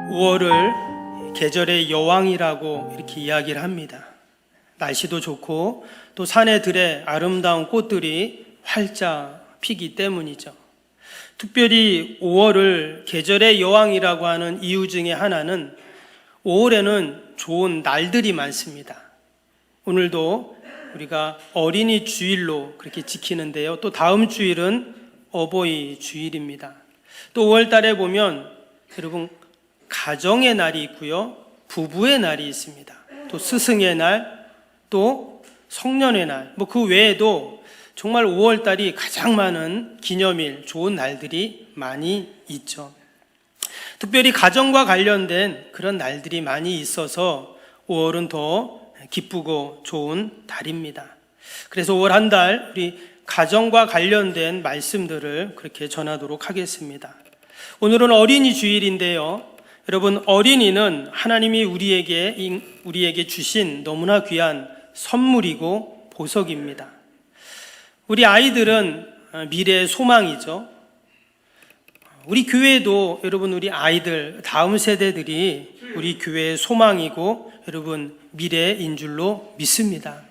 5월을 계절의 여왕이라고 이렇게 이야기를 합니다. 날씨도 좋고 또 산에 들에 아름다운 꽃들이 활짝 피기 때문이죠. 특별히 5월을 계절의 여왕이라고 하는 이유 중에 하나는 5월에는 좋은 날들이 많습니다. 오늘도 우리가 어린이 주일로 그렇게 지키는데요. 또 다음 주일은 어버이 주일입니다. 또 5월 달에 보면 여러분 가정의 날이 있고요. 부부의 날이 있습니다. 또 스승의 날, 또 성년의 날, 그 외에도 정말 5월 달이 가장 많은 기념일, 좋은 날들이 많이 있죠. 특별히 가정과 관련된 그런 날들이 많이 있어서 5월은 더 기쁘고 좋은 달입니다. 그래서 5월 한 달 우리 가정과 관련된 말씀들을 그렇게 전하도록 하겠습니다. 오늘은 어린이 주일인데요. 여러분, 어린이는 하나님이 우리에게 주신 너무나 귀한 선물이고 보석입니다. 우리 아이들은 미래의 소망이죠. 우리 교회도 여러분, 우리 아이들, 다음 세대들이 우리 교회의 소망이고 여러분 미래인 줄로 믿습니다.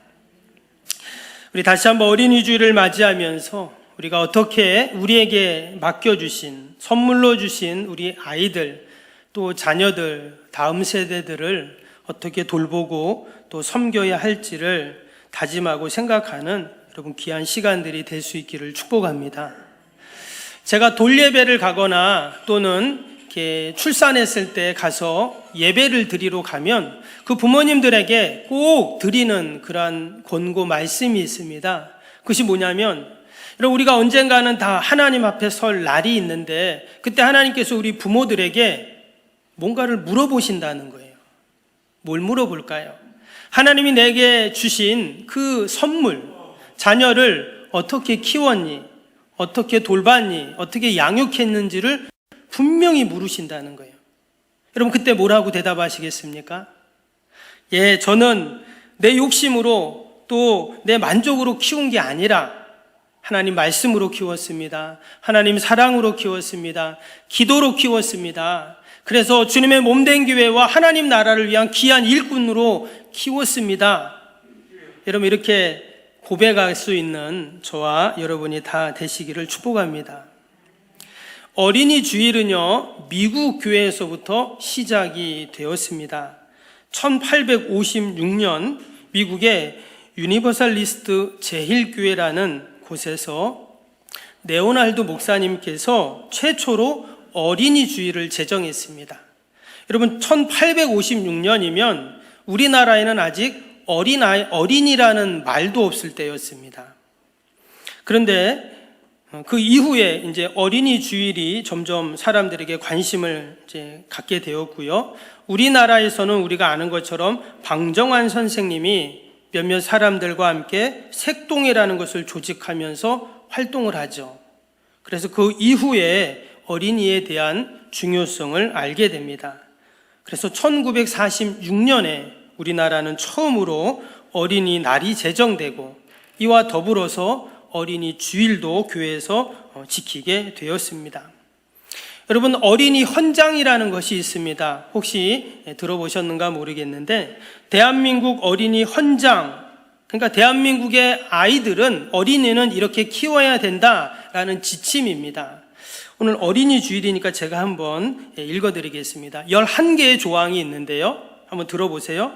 우리 다시 한번 어린이 주일을 맞이하면서 우리가 어떻게 우리에게 맡겨주신, 선물로 주신 우리 아이들, 또 자녀들, 다음 세대들을 어떻게 돌보고 또 섬겨야 할지를 다짐하고 생각하는 여러분 귀한 시간들이 될 수 있기를 축복합니다. 제가 돌예배를 가거나 또는 이렇게 출산했을 때 가서 예배를 드리러 가면 그 부모님들에게 꼭 드리는 그러한 권고 말씀이 있습니다. 그것이 뭐냐면, 여러분, 우리가 언젠가는 다 하나님 앞에 설 날이 있는데 그때 하나님께서 우리 부모들에게 뭔가를 물어보신다는 거예요. 뭘 물어볼까요? 하나님이 내게 주신 그 선물, 자녀를 어떻게 키웠니? 어떻게 돌봤니? 어떻게 양육했는지를 분명히 물으신다는 거예요. 여러분, 그때 뭐라고 대답하시겠습니까? 예, 저는 내 욕심으로 또 내 만족으로 키운 게 아니라 하나님 말씀으로 키웠습니다. 하나님 사랑으로 키웠습니다. 기도로 키웠습니다. 그래서 주님의 몸된 교회와 하나님 나라를 위한 귀한 일꾼으로 키웠습니다. 여러분, 이렇게 고백할 수 있는 저와 여러분이 다 되시기를 축복합니다. 어린이 주일은요, 미국 교회에서부터 시작이 되었습니다. 1856년 미국의 유니버설리스트 제힐교회라는 곳에서 네오날드 목사님께서 최초로 어린이 주일을 제정했습니다. 여러분, 1856년이면 우리나라에는 아직 어린이라는 말도 없을 때였습니다. 그런데 그 이후에 이제 어린이 주일이 점점 사람들에게 관심을 갖게 되었고요. 우리나라에서는 우리가 아는 것처럼 방정환 선생님이 몇몇 사람들과 함께 색동이라는 것을 조직하면서 활동을 하죠. 그래서 그 이후에 어린이에 대한 중요성을 알게 됩니다. 그래서 1946년에 우리나라는 처음으로 어린이날이 제정되고 이와 더불어서 어린이 주일도 교회에서 지키게 되었습니다. 여러분, 어린이 헌장이라는 것이 있습니다. 혹시 들어보셨는가 모르겠는데, 대한민국 어린이 헌장, 그러니까 대한민국의 아이들은, 어린이는 이렇게 키워야 된다라는 지침입니다. 오늘 어린이 주일이니까 제가 한번 읽어드리겠습니다. 11개의 조항이 있는데요. 한번 들어보세요.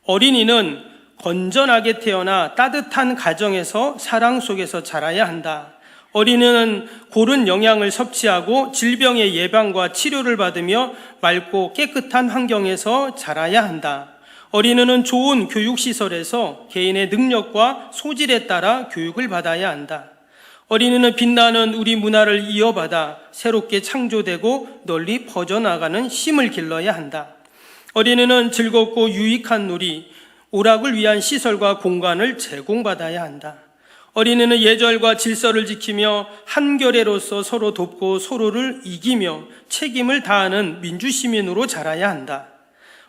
어린이는 건전하게 태어나 따뜻한 가정에서 사랑 속에서 자라야 한다. 어린이는 고른 영양을 섭취하고 질병의 예방과 치료를 받으며 맑고 깨끗한 환경에서 자라야 한다. 어린이는 좋은 교육시설에서 개인의 능력과 소질에 따라 교육을 받아야 한다. 어린이는 빛나는 우리 문화를 이어받아 새롭게 창조되고 널리 퍼져나가는 힘을 길러야 한다. 어린이는 즐겁고 유익한 놀이, 오락을 위한 시설과 공간을 제공받아야 한다. 어린이는 예절과 질서를 지키며 한결애로서 서로 돕고 서로를 이기며 책임을 다하는 민주시민으로 자라야 한다.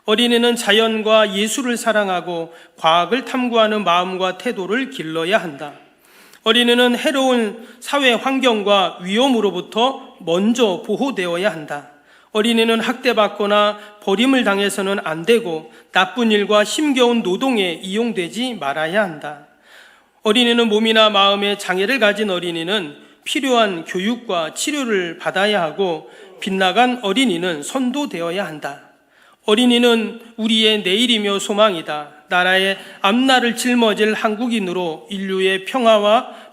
어린이는 자연과 예술을 사랑하고 과학을 탐구하는 마음과 태도를 길러야 한다. 어린이는 해로운 사회 환경과 위험으로부터 먼저 보호되어야 한다. 어린이는 학대받거나 버림을 당해서는 안 되고 나쁜 일과 힘겨운 노동에 이용되지 말아야 한다. 어린이는 몸이나 마음에 장애를 가진 어린이는 필요한 교육과 치료를 받아야 하고 빗나간 어린이는 선도되어야 한다. 어린이는 우리의 내일이며 소망이다. 나라의 앞날을 짊어질 한국인으로 인류의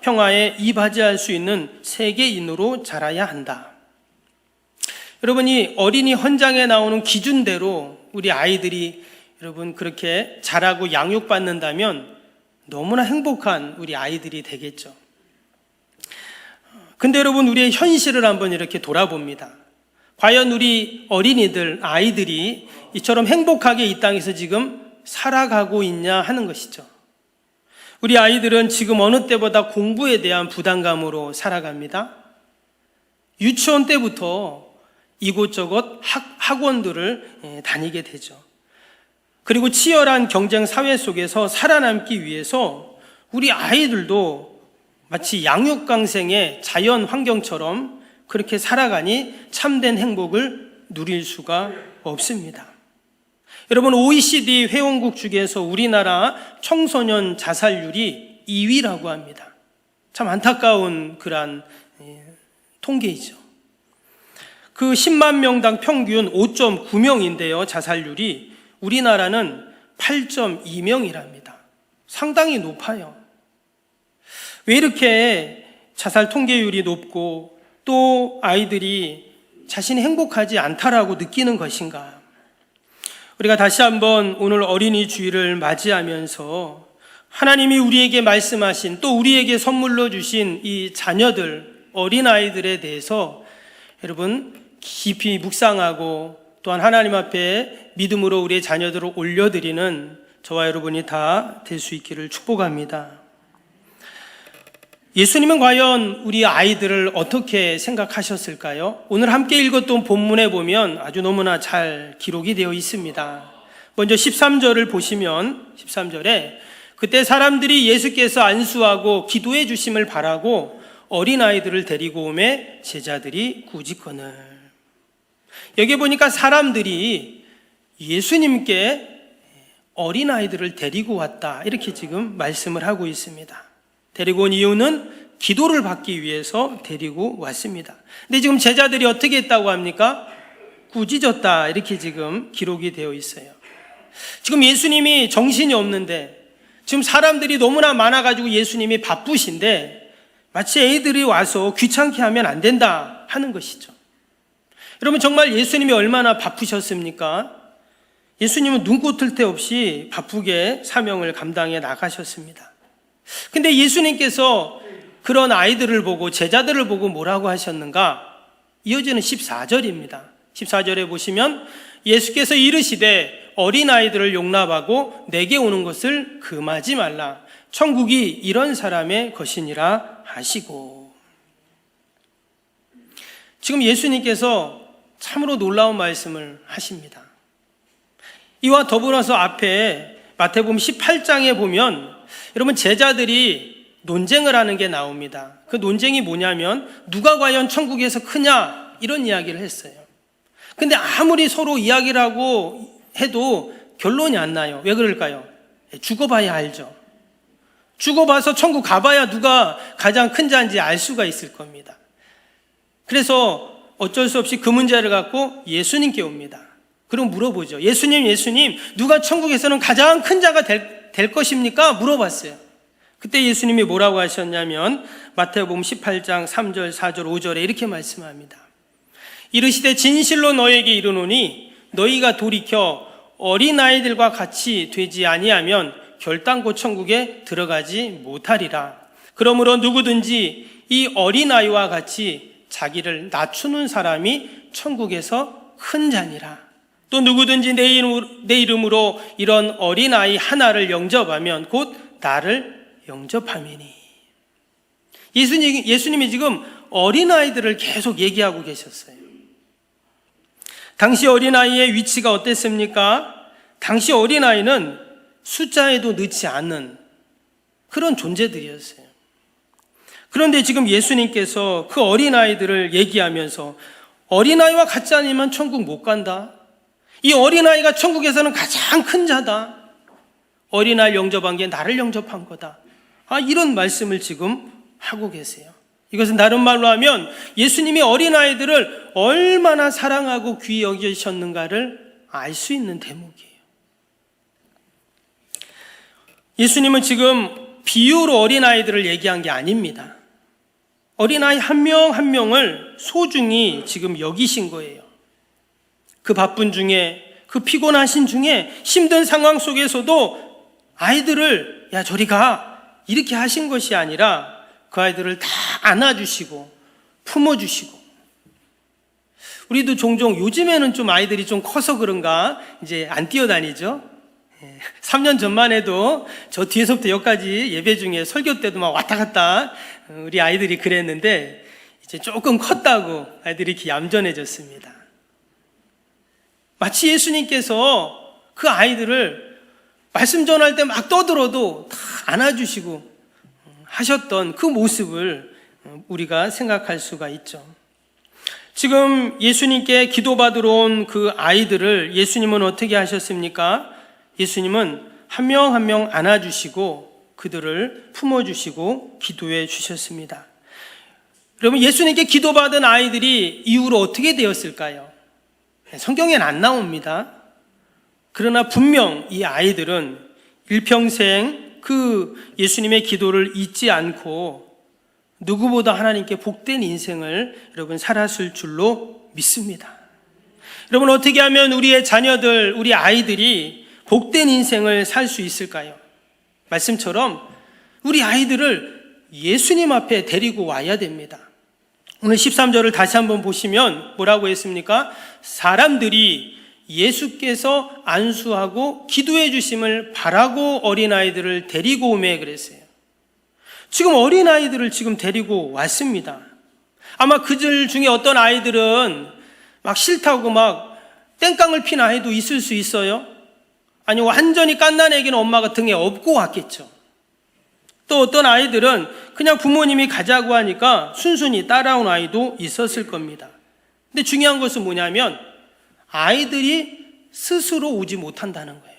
평화에 이바지할 수 있는 세계인으로 자라야 한다. 여러분이 어린이 헌장에 나오는 기준대로 우리 아이들이 여러분 그렇게 자라고 양육받는다면 너무나 행복한 우리 아이들이 되겠죠. 근데 여러분 우리의 현실을 한번 이렇게 돌아봅니다. 과연 우리 어린이들, 아이들이 이처럼 행복하게 이 땅에서 지금 살아가고 있냐 하는 것이죠. 우리 아이들은 지금 어느 때보다 공부에 대한 부담감으로 살아갑니다. 유치원 때부터 이곳저곳 학원들을 다니게 되죠. 그리고 치열한 경쟁 사회 속에서 살아남기 위해서 우리 아이들도 마치 양육강생의 자연 환경처럼 그렇게 살아가니 참된 행복을 누릴 수가 없습니다. 여러분, OECD 회원국 중에서 우리나라 청소년 자살률이 2위라고 합니다. 참 안타까운 그러한 통계이죠. 그 10만 명당 평균 5.9명인데요, 자살률이. 우리나라는 8.2명이랍니다. 상당히 높아요. 왜 이렇게 자살 통계율이 높고 또 아이들이 자신이 행복하지 않다라고 느끼는 것인가? 우리가 다시 한번 오늘 어린이 주일을 맞이하면서 하나님이 우리에게 말씀하신 또 우리에게 선물로 주신 이 자녀들, 어린아이들에 대해서 여러분 깊이 묵상하고 또한 하나님 앞에 믿음으로 우리의 자녀들을 올려드리는 저와 여러분이 다 될 수 있기를 축복합니다. 예수님은 과연 우리 아이들을 어떻게 생각하셨을까요? 오늘 함께 읽었던 본문에 보면 아주 너무나 잘 기록이 되어 있습니다. 먼저 13절을 보시면 13절에 그때 사람들이 예수께서 안수하고 기도해 주심을 바라고 어린아이들을 데리고 오매 제자들이 꾸짖거늘. 여기 보니까 사람들이 예수님께 어린아이들을 데리고 왔다 이렇게 지금 말씀을 하고 있습니다. 데리고 온 이유는 기도를 받기 위해서 데리고 왔습니다. 근데 지금 제자들이 어떻게 했다고 합니까? 꾸짖었다 이렇게 지금 기록이 되어 있어요. 지금 예수님이 정신이 없는데 지금 사람들이 너무나 많아가지고 예수님이 바쁘신데 마치 애들이 와서 귀찮게 하면 안 된다 하는 것이죠. 여러분 정말 예수님이 얼마나 바쁘셨습니까? 예수님은 눈꽃 틀 데 없이 바쁘게 사명을 감당해 나가셨습니다. 근데 예수님께서 그런 아이들을 보고 제자들을 보고 뭐라고 하셨는가? 이어지는 14절입니다. 14절에 보시면 예수께서 이르시되 어린아이들을 용납하고 내게 오는 것을 금하지 말라. 천국이 이런 사람의 것이니라 하시고. 지금 예수님께서 참으로 놀라운 말씀을 하십니다. 이와 더불어서 앞에 마태복음 18장에 보면 여러분 제자들이 논쟁을 하는 게 나옵니다. 그 논쟁이 뭐냐면 누가 과연 천국에서 크냐 이런 이야기를 했어요. 근데 아무리 서로 이야기를 하고 해도 결론이 안 나요. 왜 그럴까요? 죽어봐야 알죠. 죽어봐서 천국 가봐야 누가 가장 큰 자인지 알 수가 있을 겁니다. 그래서 어쩔 수 없이 그 문제를 갖고 예수님께 옵니다. 그럼 물어보죠. 예수님 누가 천국에서는 가장 큰 자가 될 것입니까? 물어봤어요. 그때 예수님이 뭐라고 하셨냐면 마태복음 18장 3절 4절 5절에 이렇게 말씀합니다. 이르시되 진실로 너에게 이르노니 너희가 돌이켜 어린아이들과 같이 되지 아니하면 결단코 천국에 들어가지 못하리라. 그러므로 누구든지 이 어린아이와 같이 자기를 낮추는 사람이 천국에서 큰 자니라. 또 누구든지 내 이름으로 이런 어린아이 하나를 영접하면 곧 나를 영접함이니. 예수님이 지금 어린아이들을 계속 얘기하고 계셨어요. 당시 어린아이의 위치가 어땠습니까? 당시 어린아이는 숫자에도 넣지 않는 그런 존재들이었어요. 그런데 지금 예수님께서 그 어린아이들을 얘기하면서 어린아이와 같지 않으면 천국 못 간다. 이 어린아이가 천국에서는 가장 큰 자다. 어린아이 영접한 게 나를 영접한 거다. 이런 말씀을 지금 하고 계세요. 이것은 다른 말로 하면 예수님이 어린아이들을 얼마나 사랑하고 귀히 여기셨는가를 알 수 있는 대목이에요. 예수님은 지금 비유로 어린아이들을 얘기한 게 아닙니다. 어린아이 한 명 한 명을 소중히 지금 여기신 거예요. 그 바쁜 중에, 그 피곤하신 중에, 힘든 상황 속에서도 아이들을 야 저리 가 이렇게 하신 것이 아니라 그 아이들을 다 안아주시고 품어주시고, 우리도 종종 요즘에는 좀 아이들이 좀 커서 그런가 이제 안 뛰어다니죠. 3년 전만 해도 저 뒤에서부터 여기까지 예배 중에 설교 때도 막 왔다 갔다 우리 아이들이 그랬는데 이제 조금 컸다고 아이들이 이렇게 얌전해졌습니다. 마치 예수님께서 그 아이들을 말씀 전할 때 막 떠들어도 다 안아주시고 하셨던 그 모습을 우리가 생각할 수가 있죠. 지금 예수님께 기도받으러 온 그 아이들을 예수님은 어떻게 하셨습니까? 예수님은 한 명 한 명 안아주시고 그들을 품어주시고 기도해 주셨습니다. 여러분, 예수님께 기도받은 아이들이 이후로 어떻게 되었을까요? 성경에는 안 나옵니다. 그러나 분명 이 아이들은 일평생 그 예수님의 기도를 잊지 않고 누구보다 하나님께 복된 인생을 여러분 살았을 줄로 믿습니다. 여러분, 어떻게 하면 우리의 자녀들, 우리 아이들이 복된 인생을 살 수 있을까요? 말씀처럼 우리 아이들을 예수님 앞에 데리고 와야 됩니다. 오늘 13절을 다시 한번 보시면 뭐라고 했습니까? 사람들이 예수께서 안수하고 기도해 주심을 바라고 어린아이들을 데리고 오매 그랬어요. 지금 어린아이들을 지금 데리고 왔습니다. 아마 그들 중에 어떤 아이들은 막 싫다고 막 땡깡을 핀 아이도 있을 수 있어요. 아니 완전히 갓난애기는 엄마가 등에 업고 왔겠죠. 또 어떤 아이들은 그냥 부모님이 가자고 하니까 순순히 따라온 아이도 있었을 겁니다. 근데 중요한 것은 뭐냐면 아이들이 스스로 오지 못한다는 거예요.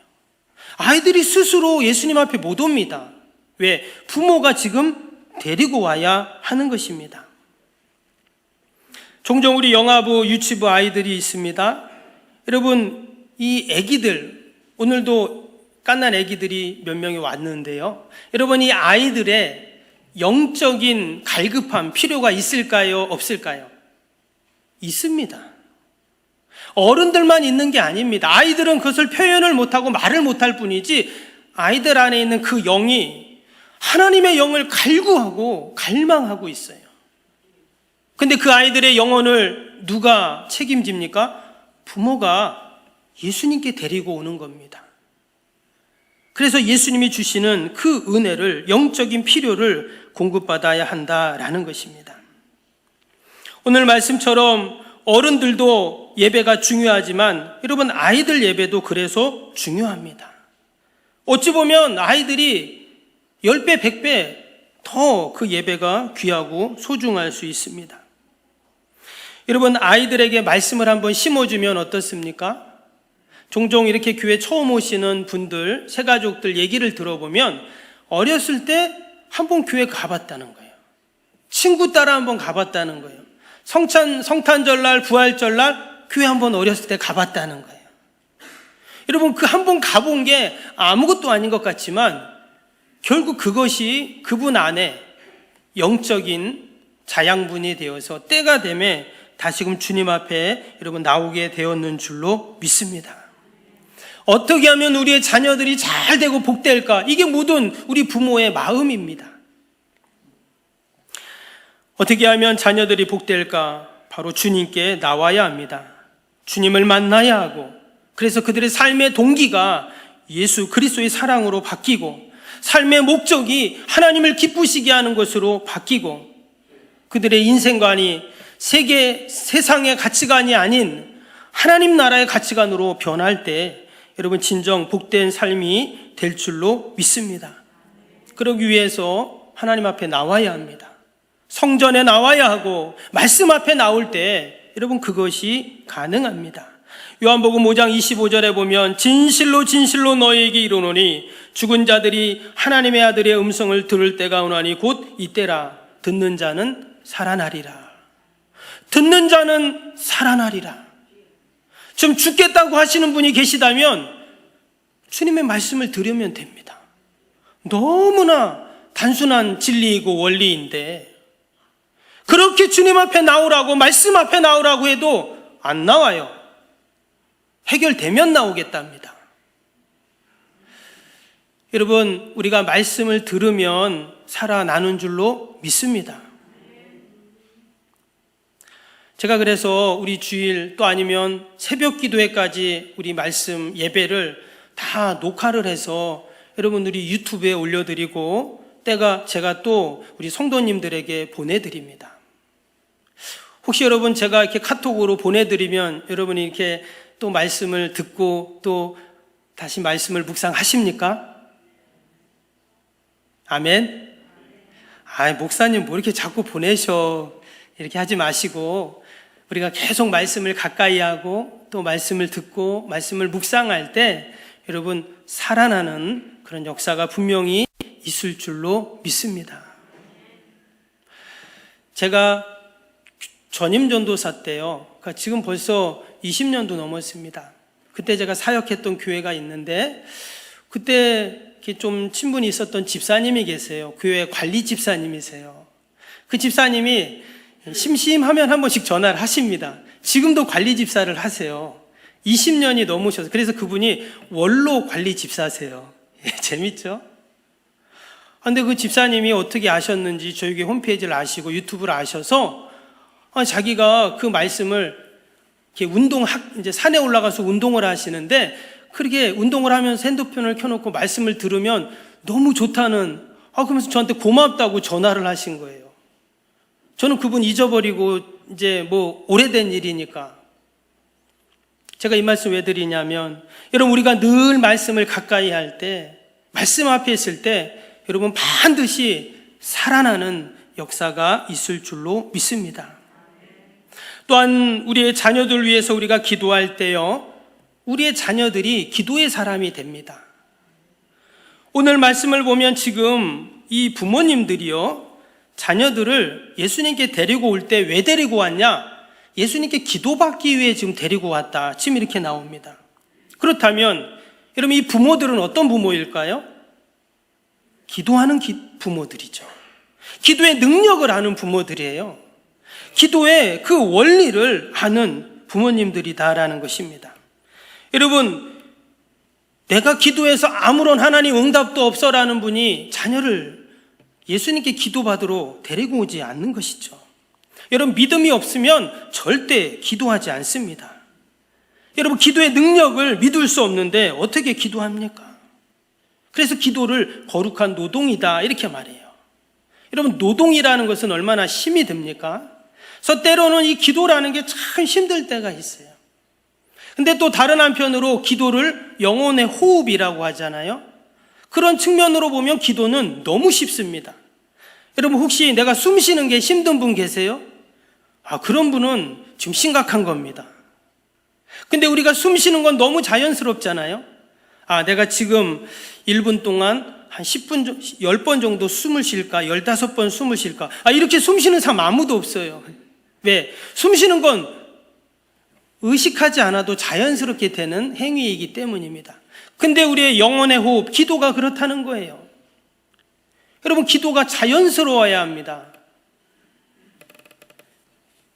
아이들이 스스로 예수님 앞에 못 옵니다. 왜? 부모가 지금 데리고 와야 하는 것입니다. 종종 우리 영아부, 유치부 아이들이 있습니다. 여러분, 이 아기들, 오늘도 갓난 아기들이 몇 명이 왔는데요. 여러분, 이 아이들의 영적인 갈급함, 필요가 있을까요? 없을까요? 있습니다. 어른들만 있는 게 아닙니다. 아이들은 그것을 표현을 못하고 말을 못할 뿐이지 아이들 안에 있는 그 영이 하나님의 영을 갈구하고 갈망하고 있어요. 근데 그 아이들의 영혼을 누가 책임집니까? 부모가 예수님께 데리고 오는 겁니다. 그래서 예수님이 주시는 그 은혜를, 영적인 필요를 공급받아야 한다라는 것입니다. 오늘 말씀처럼 어른들도 예배가 중요하지만 여러분, 아이들 예배도 그래서 중요합니다. 어찌 보면 아이들이 10배, 100배 더 그 예배가 귀하고 소중할 수 있습니다. 여러분, 아이들에게 말씀을 한번 심어주면 어떻습니까? 종종 이렇게 교회 처음 오시는 분들, 새가족들 얘기를 들어보면 어렸을 때 한번 교회 가봤다는 거예요. 친구 따라 한번 가봤다는 거예요. 성탄절날, 부활절날 교회 한번 어렸을 때 가봤다는 거예요. 여러분, 그 한번 가본 게 아무것도 아닌 것 같지만 결국 그것이 그분 안에 영적인 자양분이 되어서 때가 되면 다시금 주님 앞에 여러분 나오게 되었는 줄로 믿습니다. 어떻게 하면 우리의 자녀들이 잘 되고 복될까? 이게 모든 우리 부모의 마음입니다. 어떻게 하면 자녀들이 복될까? 바로 주님께 나와야 합니다. 주님을 만나야 하고, 그래서 그들의 삶의 동기가 예수 그리스도의 사랑으로 바뀌고, 삶의 목적이 하나님을 기쁘시게 하는 것으로 바뀌고, 그들의 인생관이 세상의 가치관이 아닌 하나님 나라의 가치관으로 변할 때 여러분 진정 복된 삶이 될 줄로 믿습니다. 그러기 위해서 하나님 앞에 나와야 합니다. 성전에 나와야 하고 말씀 앞에 나올 때 여러분 그것이 가능합니다. 요한복음 5장 25절에 보면 진실로 진실로 너희에게 이르노니 죽은 자들이 하나님의 아들의 음성을 들을 때가 오나니 곧 이때라. 듣는 자는 살아나리라. 듣는 자는 살아나리라. 좀 죽겠다고 하시는 분이 계시다면 주님의 말씀을 들으면 됩니다. 너무나 단순한 진리이고 원리인데 그렇게 주님 앞에 나오라고 말씀 앞에 나오라고 해도 안 나와요. 해결되면 나오겠답니다. 여러분, 우리가 말씀을 들으면 살아나는 줄로 믿습니다. 제가 그래서 우리 주일 또 아니면 새벽 기도회까지 우리 말씀 예배를 다 녹화를 해서 여러분 우리 유튜브에 올려드리고 때가 제가 또 우리 성도님들에게 보내드립니다. 혹시 여러분 제가 이렇게 카톡으로 보내드리면 여러분이 이렇게 또 말씀을 듣고 또 다시 말씀을 묵상하십니까? 아멘? 목사님 뭐 이렇게 자꾸 보내셔. 이렇게 하지 마시고 우리가 계속 말씀을 가까이 하고 또 말씀을 듣고 말씀을 묵상할 때 여러분 살아나는 그런 역사가 분명히 있을 줄로 믿습니다. 제가 전임 전도사 때요. 그러니까 지금 벌써 20년도 넘었습니다. 그때 제가 사역했던 교회가 있는데 그때 이렇게 좀 친분이 있었던 집사님이 계세요. 교회 관리 집사님이세요. 그 집사님이 심심하면 한 번씩 전화를 하십니다. 지금도 관리 집사를 하세요. 20년이 넘으셔서. 그래서 그분이 원로 관리 집사세요. 재밌죠? 근데 그 집사님이 어떻게 아셨는지 저희 교회 홈페이지를 아시고 유튜브를 아셔서 자기가 그 말씀을 이렇게 이제 산에 올라가서 운동을 하시는데 그렇게 운동을 하면서 핸드폰을 켜놓고 말씀을 들으면 너무 좋다는, 그러면서 저한테 고맙다고 전화를 하신 거예요. 저는 그분 잊어버리고 이제 뭐 오래된 일이니까. 제가 이 말씀 왜 드리냐면 여러분 우리가 늘 말씀을 가까이 할 때 말씀 앞에 있을 때 여러분 반드시 살아나는 역사가 있을 줄로 믿습니다. 또한 우리의 자녀들 위해서 우리가 기도할 때요, 우리의 자녀들이 기도의 사람이 됩니다. 오늘 말씀을 보면 지금 이 부모님들이요, 자녀들을 예수님께 데리고 올 때 왜 데리고 왔냐? 예수님께 기도받기 위해 지금 데리고 왔다. 지금 이렇게 나옵니다. 그렇다면 여러분 이 부모들은 어떤 부모일까요? 기도하는 부모들이죠. 기도의 능력을 아는 부모들이에요. 기도의 그 원리를 아는 부모님들이다라는 것입니다. 여러분, 내가 기도해서 아무런 하나님 응답도 없어라는 분이 자녀를 예수님께 기도받으러 데리고 오지 않는 것이죠. 여러분, 믿음이 없으면 절대 기도하지 않습니다. 여러분, 기도의 능력을 믿을 수 없는데 어떻게 기도합니까? 그래서 기도를 거룩한 노동이다 이렇게 말해요. 여러분, 노동이라는 것은 얼마나 힘이 듭니까? 그래서 때로는 이 기도라는 게 참 힘들 때가 있어요. 근데 또 다른 한편으로 기도를 영혼의 호흡이라고 하잖아요. 그런 측면으로 보면 기도는 너무 쉽습니다. 여러분 혹시 내가 숨 쉬는 게 힘든 분 계세요? 그런 분은 지금 심각한 겁니다. 근데 우리가 숨 쉬는 건 너무 자연스럽잖아요. 내가 지금 1분 동안 한 10분, 10번 정도 숨을 쉴까? 15번 숨을 쉴까? 이렇게 숨 쉬는 사람 아무도 없어요. 왜? 숨 쉬는 건 의식하지 않아도 자연스럽게 되는 행위이기 때문입니다. 근데 우리의 영혼의 호흡, 기도가 그렇다는 거예요. 여러분, 기도가 자연스러워야 합니다.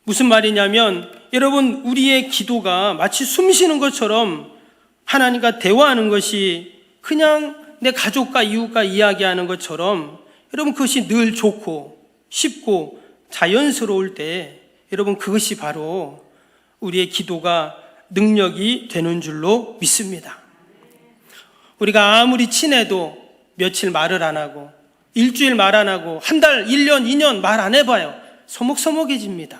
무슨 말이냐면, 여러분, 우리의 기도가 마치 숨 쉬는 것처럼 하나님과 대화하는 것이 그냥 내 가족과 이웃과 이야기하는 것처럼 여러분 그것이 늘 좋고 쉽고 자연스러울 때 여러분 그것이 바로 우리의 기도가 능력이 되는 줄로 믿습니다. 우리가 아무리 친해도 며칠 말을 안 하고 일주일 말 안 하고 한 달, 1년, 2년 말 안 해봐요. 서먹서먹해집니다.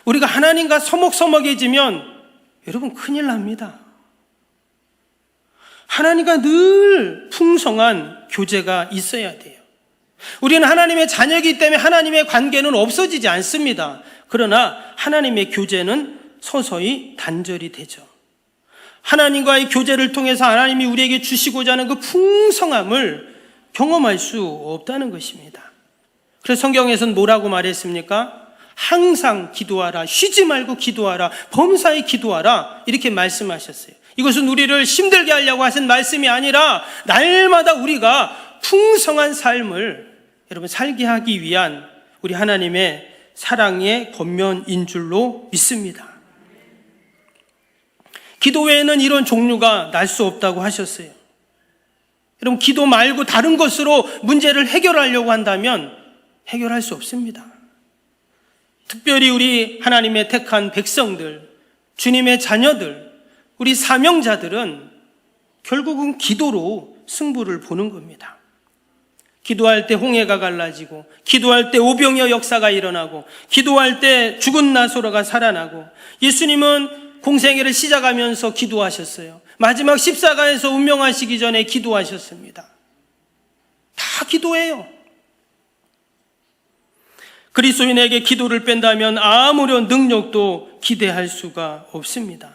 우리가 하나님과 서먹서먹해지면 여러분 큰일 납니다. 하나님과 늘 풍성한 교제가 있어야 돼요. 우리는 하나님의 자녀이기 때문에 하나님의 관계는 없어지지 않습니다. 그러나 하나님의 교제는 서서히 단절이 되죠. 하나님과의 교제를 통해서 하나님이 우리에게 주시고자 하는 그 풍성함을 경험할 수 없다는 것입니다. 그래서 성경에서는 뭐라고 말했습니까? 항상 기도하라, 쉬지 말고 기도하라, 범사에 기도하라, 이렇게 말씀하셨어요. 이것은 우리를 힘들게 하려고 하신 말씀이 아니라 날마다 우리가 풍성한 삶을 여러분 살게 하기 위한 우리 하나님의 사랑의 권면인 줄로 믿습니다. 기도 외에는 이런 종류가 날 수 없다고 하셨어요. 여러분, 기도 말고 다른 것으로 문제를 해결하려고 한다면 해결할 수 없습니다. 특별히 우리 하나님의 택한 백성들, 주님의 자녀들, 우리 사명자들은 결국은 기도로 승부를 보는 겁니다. 기도할 때 홍해가 갈라지고, 기도할 때 오병이어 역사가 일어나고, 기도할 때 죽은 나사로가 살아나고, 예수님은 공생애를 시작하면서 기도하셨어요. 마지막 십자가에서 운명하시기 전에 기도하셨습니다. 다 기도해요. 그리스도인에게 기도를 뺀다면 아무런 능력도 기대할 수가 없습니다.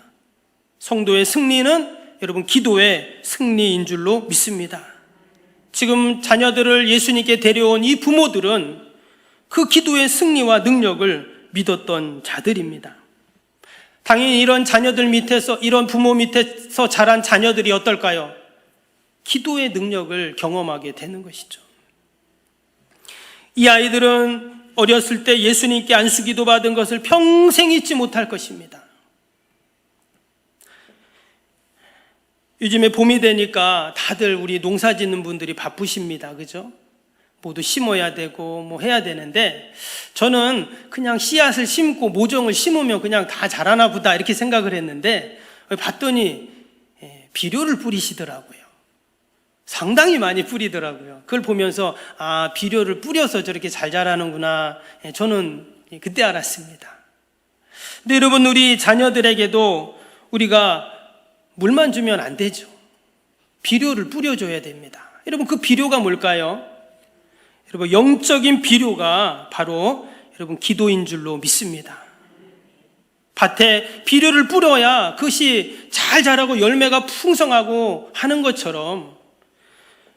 성도의 승리는 여러분 기도의 승리인 줄로 믿습니다. 지금 자녀들을 예수님께 데려온 이 부모들은 그 기도의 승리와 능력을 믿었던 자들입니다. 당연히 이런 자녀들 밑에서, 이런 부모 밑에서 자란 자녀들이 어떨까요? 기도의 능력을 경험하게 되는 것이죠. 이 아이들은 어렸을 때 예수님께 안수기도 받은 것을 평생 잊지 못할 것입니다. 요즘에 봄이 되니까 다들 우리 농사 짓는 분들이 바쁘십니다. 그죠? 모두 심어야 되고 뭐 해야 되는데, 저는 그냥 씨앗을 심고 모종을 심으면 그냥 다 자라나 보다 이렇게 생각을 했는데, 봤더니 비료를 뿌리시더라고요. 상당히 많이 뿌리더라고요. 그걸 보면서 아, 비료를 뿌려서 저렇게 잘 자라는구나, 저는 그때 알았습니다. 근데 여러분, 우리 자녀들에게도 우리가 물만 주면 안 되죠. 비료를 뿌려줘야 됩니다. 여러분, 그 비료가 뭘까요? 여러분, 영적인 비료가 바로 여러분 기도인 줄로 믿습니다. 밭에 비료를 뿌려야 그것이 잘 자라고 열매가 풍성하고 하는 것처럼,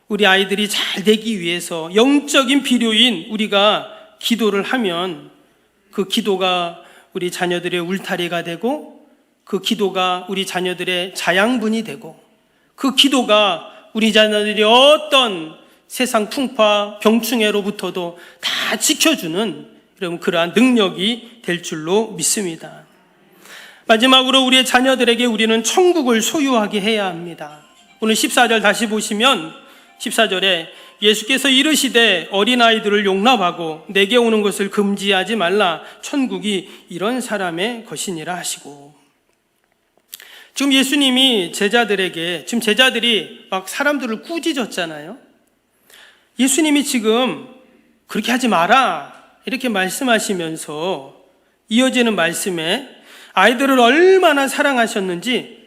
우리 아이들이 잘 되기 위해서 영적인 비료인 우리가 기도를 하면 그 기도가 우리 자녀들의 울타리가 되고, 그 기도가 우리 자녀들의 자양분이 되고, 그 기도가 우리 자녀들이 어떤 세상 풍파, 병충해로부터도 다 지켜주는 여러분 그러한 능력이 될 줄로 믿습니다. 마지막으로 우리의 자녀들에게 우리는 천국을 소유하게 해야 합니다. 오늘 14절 다시 보시면 14절에 예수께서 이르시되 어린아이들을 용납하고 내게 오는 것을 금지하지 말라, 천국이 이런 사람의 것이니라 하시고, 지금 예수님이 제자들에게, 지금 제자들이 막 사람들을 꾸짖었잖아요. 예수님이 지금 그렇게 하지 마라 이렇게 말씀하시면서 이어지는 말씀에 아이들을 얼마나 사랑하셨는지,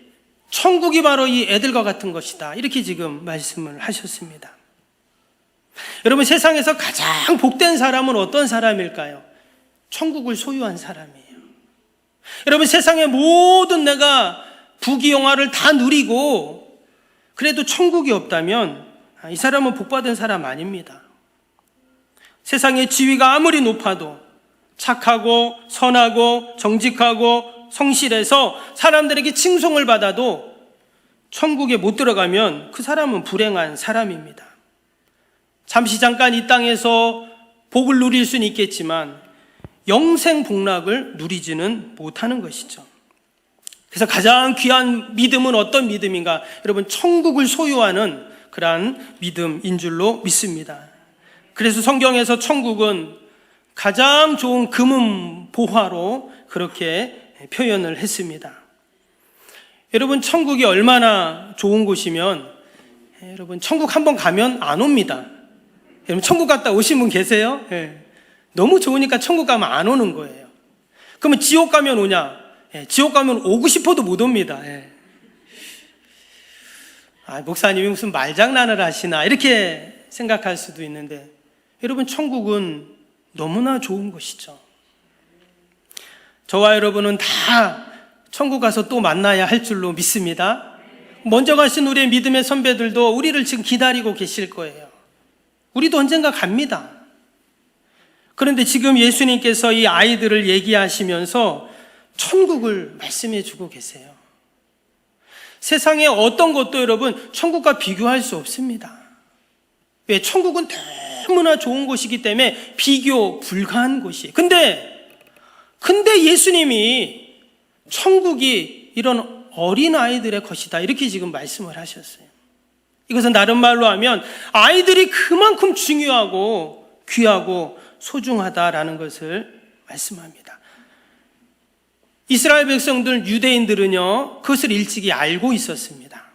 천국이 바로 이 애들과 같은 것이다 이렇게 지금 말씀을 하셨습니다. 여러분, 세상에서 가장 복된 사람은 어떤 사람일까요? 천국을 소유한 사람이에요. 여러분, 세상의 모든 내가 부귀영화를 다 누리고 그래도 천국이 없다면 이 사람은 복받은 사람 아닙니다. 세상의 지위가 아무리 높아도 착하고 선하고 정직하고 성실해서 사람들에게 칭송을 받아도 천국에 못 들어가면 그 사람은 불행한 사람입니다. 잠시 잠깐 이 땅에서 복을 누릴 수는 있겠지만 영생 복락을 누리지는 못하는 것이죠. 그래서 가장 귀한 믿음은 어떤 믿음인가? 여러분, 천국을 소유하는 그러한 믿음인 줄로 믿습니다. 그래서 성경에서 천국은 가장 좋은 금은 보화로 그렇게 표현을 했습니다. 여러분, 천국이 얼마나 좋은 곳이면 여러분 천국 한번 가면 안 옵니다. 여러분, 천국 갔다 오신 분 계세요? 너무 좋으니까 천국 가면 안 오는 거예요. 그러면 지옥 가면 오냐? 지옥 가면 오고 싶어도 못 옵니다. 목사님이 무슨 말장난을 하시나 이렇게 생각할 수도 있는데, 여러분, 천국은 너무나 좋은 것이죠. 저와 여러분은 다 천국 가서 또 만나야 할 줄로 믿습니다. 먼저 가신 우리의 믿음의 선배들도 우리를 지금 기다리고 계실 거예요. 우리도 언젠가 갑니다. 그런데 지금 예수님께서 이 아이들을 얘기하시면서 천국을 말씀해 주고 계세요. 세상의 어떤 것도 여러분 천국과 비교할 수 없습니다. 왜? 천국은 너무나 좋은 곳이기 때문에 비교 불가한 곳이에요. 근데 예수님이 천국이 이런 어린아이들의 것이다 이렇게 지금 말씀을 하셨어요. 이것은 다른 말로 하면 아이들이 그만큼 중요하고 귀하고 소중하다라는 것을 말씀합니다. 이스라엘 백성들, 유대인들은요 그것을 일찍이 알고 있었습니다.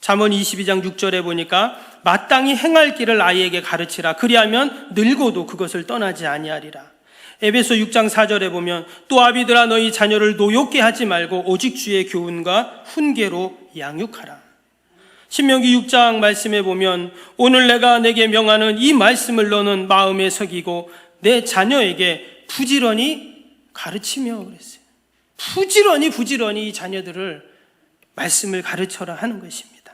잠언 22장 6절에 보니까 마땅히 행할 길을 아이에게 가르치라. 그리하면 늙어도 그것을 떠나지 아니하리라. 에베소 6장 4절에 보면 또 아비들아 너희 자녀를 노엽게 하지 말고 오직 주의 교훈과 훈계로 양육하라. 신명기 6장 말씀에 보면 오늘 내가 내게 명하는 이 말씀을 너는 마음에 새기고 내 자녀에게 부지런히 가르치며 그랬어요. 부지런히 이 자녀들을 말씀을 가르쳐라 하는 것입니다.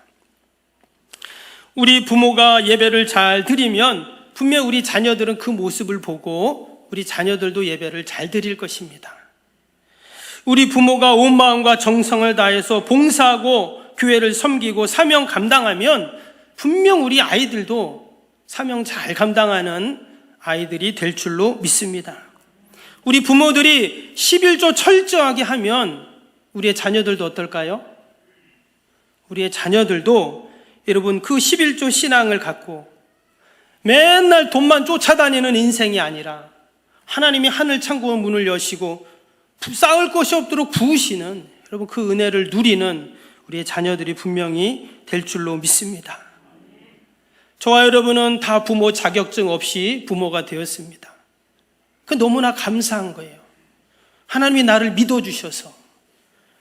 우리 부모가 예배를 잘 드리면 분명 우리 자녀들은 그 모습을 보고 우리 자녀들도 예배를 잘 드릴 것입니다. 우리 부모가 온 마음과 정성을 다해서 봉사하고 교회를 섬기고 사명 감당하면 분명 우리 아이들도 사명 잘 감당하는 아이들이 될 줄로 믿습니다. 우리 부모들이 11조 철저하게 하면 우리의 자녀들도 어떨까요? 우리의 자녀들도 여러분 그 11조 신앙을 갖고 맨날 돈만 쫓아다니는 인생이 아니라 하나님이 하늘 창고의 문을 여시고 쌓을 것이 없도록 부으시는 여러분 그 은혜를 누리는 우리의 자녀들이 분명히 될 줄로 믿습니다. 저와 여러분은 다 부모 자격증 없이 부모가 되었습니다. 그 너무나 감사한 거예요. 하나님이 나를 믿어주셔서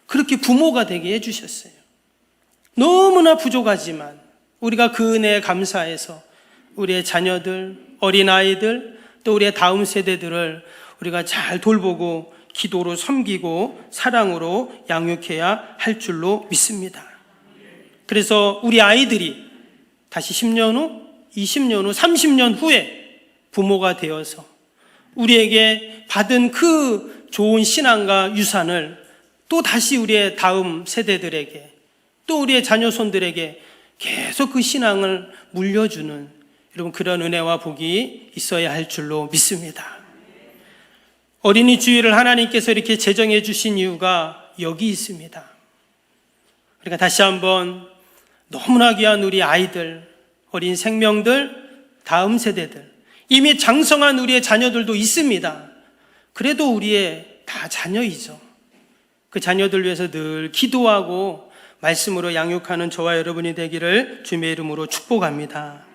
그렇게 부모가 되게 해주셨어요. 너무나 부족하지만 우리가 그 은혜에 감사해서 우리의 자녀들, 어린아이들, 또 우리의 다음 세대들을 우리가 잘 돌보고 기도로 섬기고 사랑으로 양육해야 할 줄로 믿습니다. 그래서 우리 아이들이 다시 10년 후, 20년 후, 30년 후에 부모가 되어서 우리에게 받은 그 좋은 신앙과 유산을 또 다시 우리의 다음 세대들에게 또 우리의 자녀손들에게 계속 그 신앙을 물려주는 여러분 그런 은혜와 복이 있어야 할 줄로 믿습니다. 어린이 주일을 하나님께서 이렇게 제정해 주신 이유가 여기 있습니다. 그러니까 다시 한번 너무나 귀한 우리 아이들, 어린 생명들, 다음 세대들, 이미 장성한 우리의 자녀들도 있습니다. 그래도 우리의 다 자녀이죠. 그 자녀들 위해서 늘 기도하고 말씀으로 양육하는 저와 여러분이 되기를 주님의 이름으로 축복합니다.